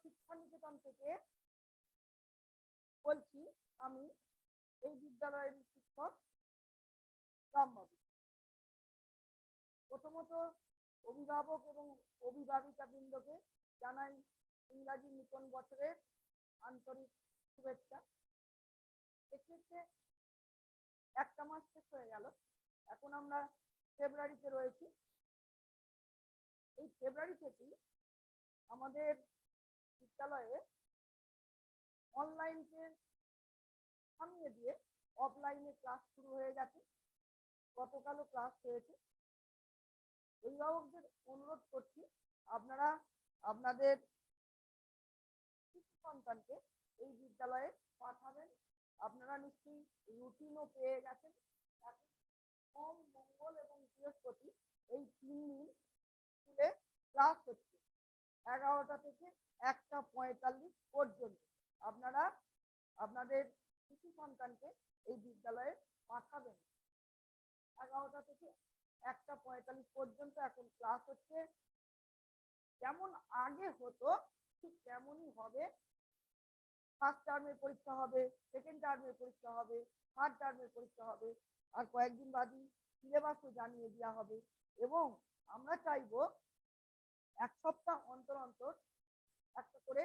শিক্ষানিকেতন থেকে বলছি। আমি এই বিদ্যালয়ের শিক্ষক রামবাবু। প্রথমত অভিভাবক এবং অভিভাবিকা বৃন্দকে জানাই ইংরাজি নূতন বছরের আন্তরিক শুভেচ্ছা। এক্ষেত্রে একটা মাস শেষ হয়ে গেল, এখন আমরা ফেব্রুয়ারিতে রয়েছি। এই ফেব্রুয়ারি থেকেই আমাদের বিদ্যালয়ে অনলাইনকে থামিয়ে দিয়ে অফলাইনে ক্লাস শুরু হয়ে গেছে। গতকালও ক্লাস হয়েছে। অভিভাবকদের অনুরোধ করছি, আপনারা আপনাদের শিশু সন্তানকে এই বিদ্যালয়ে পাঠাবেন। আপনারা নিশ্চয়ই রুটিনও পেয়ে গেছেন। সোম, মঙ্গল এবং বৃহস্পতি এই 3 দিন স্কুলে ক্লাস হচ্ছে 11টা থেকে 1:45 পর্যন্ত। আপনারা আপনাদের শিশু সন্তানকে এই বিদ্যালয়ে পাঠাবেন। 11টা থেকে 1:45 পর্যন্ত এখন ক্লাস হচ্ছে। যেমন আগে হতো ঠিক তেমনই হবে। ফার্স্ট টার্মের পরীক্ষা হবে, সেকেন্ড টার্মের পরীক্ষা হবে, থার্ড টার্মের পরীক্ষা হবে, আর কয়েকদিন বাদই সিলেবাসও জানিয়ে দেওয়া হবে। এবং আমরা চাইবো 1 সপ্তাহ অন্তর অন্তর একটা করে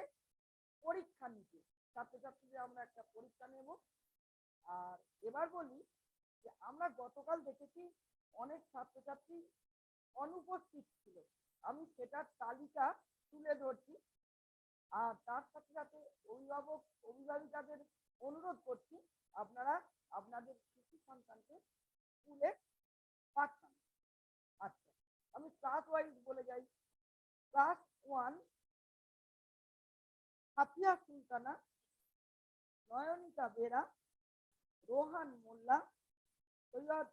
পরীক্ষা নিতে। ছাত্রছাত্রীদের আমরা একটা পরীক্ষা নেব। আর এবার বলি যে আমরা গতকাল দেখেছি অনেক ছাত্রছাত্রী অনুপস্থিত ছিল। আমি সেটার তালিকা তুলে ধরছি। আর তার সাথে সাথে অভিভাবক অভিভাবিকাদের অনুরোধ করছি, আপনারা আপনাদের শিশু সন্তানকে স্কুলে পাঠান। আচ্ছা, আমি ক্লাস ওয়াইজ বলে যাই। ক্লাস 1 সাফিয়া সুলতানা, নয়নিকা বেরা, রোহান মোল্লা, সৈয়দ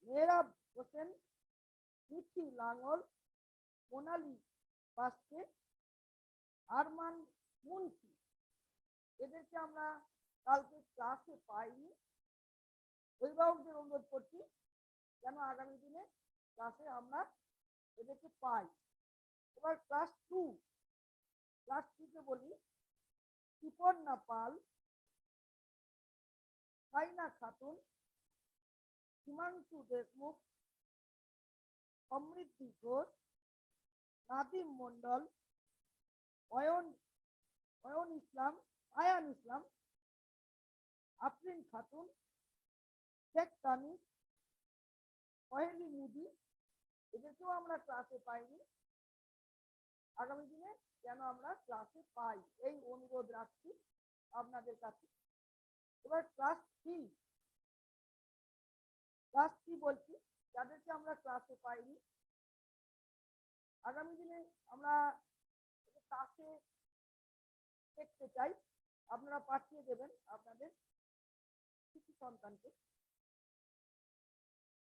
মেহরাব হোসেন, মিঠি লাঙ্গল, মোনালি বাস্কে, আরমান মুন্সি। এদেরকে আমরা কালকে ক্লাসে পাইনি। অভিভাবকদের অনুরোধ করছি যেন আগামী দিনে ক্লাসে আমরা এদেরকে পাই। এবার ক্লাস 2 কে বলি সুপর্ণা পাল, সাইনা খাতুন, হিমাংশু দেশমুখ, সমৃদ্ধি ঘোষ, নাদিম মন্ডল, অয়ন ইসলাম, আয়ান ইসলাম, আফরিন খাতুন, শেখ তানিস, পহেলি মুদি। এদেরকেও আমরা ক্লাসে পাইনি। আগামী দিনে যেন আমরা ক্লাসে পাই এই অনুরোধ রাখছি আপনাদের কাছে। এবার ক্লাস 3 বলছি, যাদেরকে আমরা ক্লাসে পাইনি। আগামী দিনে আমরা ক্লাসে দেখতে চাই, আপনারা পাঠিয়ে দেবেন আপনাদের শিশু সন্তানকে।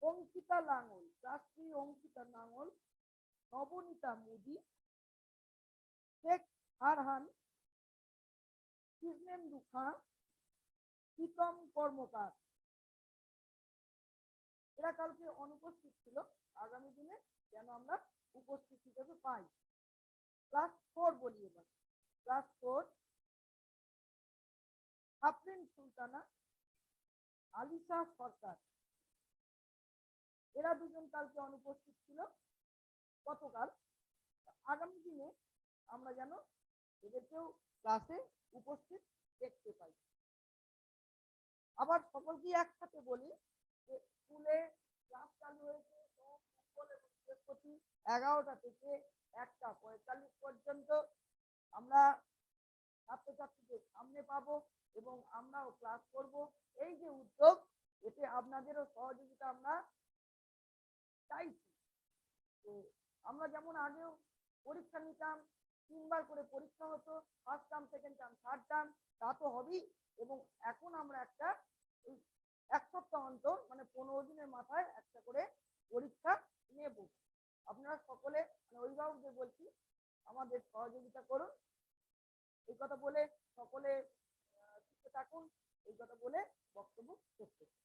অঙ্কিতা লাঙ্গল, ক্লাস 3 অঙ্কিতা লাঙ্গল, নবনীতা মুদি, শেখ ফারহান, কৃষ্ণেন্দু খাঁ, প্রীতম কর্মকার। এরা কালকে অনুপস্থিত ছিল। আগামী দিনে যেন আমরা উপস্থিত হিসেবে পাই। ক্লাস 4 বলি। এবার ক্লাস 4 আফরিন সুলতানা, আলিশা সরকার। এরা দুজন কালকে অনুপস্থিত ছিল গতকাল। আগামী দিনে আমরা যেন এদেরকেও ক্লাসে উপস্থিত দেখতে পাই। আবার সকলকে একসাথে বলি যে স্কুলে ক্লাস চালু হয়েছে সোম, মঙ্গল এবং বৃহস্পতি 11টা থেকে 1:45 পর্যন্ত। আমরা ছাত্রছাত্রীদের সামনে পাবো এবং আমরাও ক্লাস করব। এই যে উদ্যোগ, এতে আপনাদেরও সহযোগিতা আমরা চাইছি। তো আমরা যেমন আগেও পরীক্ষা নিতাম, 3 বার করে পরীক্ষা হতো, first term, second term, third term, তা তো হবেই। এবং এখন আমরা একটা 1 সপ্তাহ অন্তর মানে 15 দিনের মাথায় একটা করে পরীক্ষা নেব। আপনারা সকলে অভিভাবকদের বলছি আমাদের সহযোগিতা করুন। এই কথা বলে সকলে সুস্থ থাকুন, এই কথা বলে বক্তব্য শেষ করছি।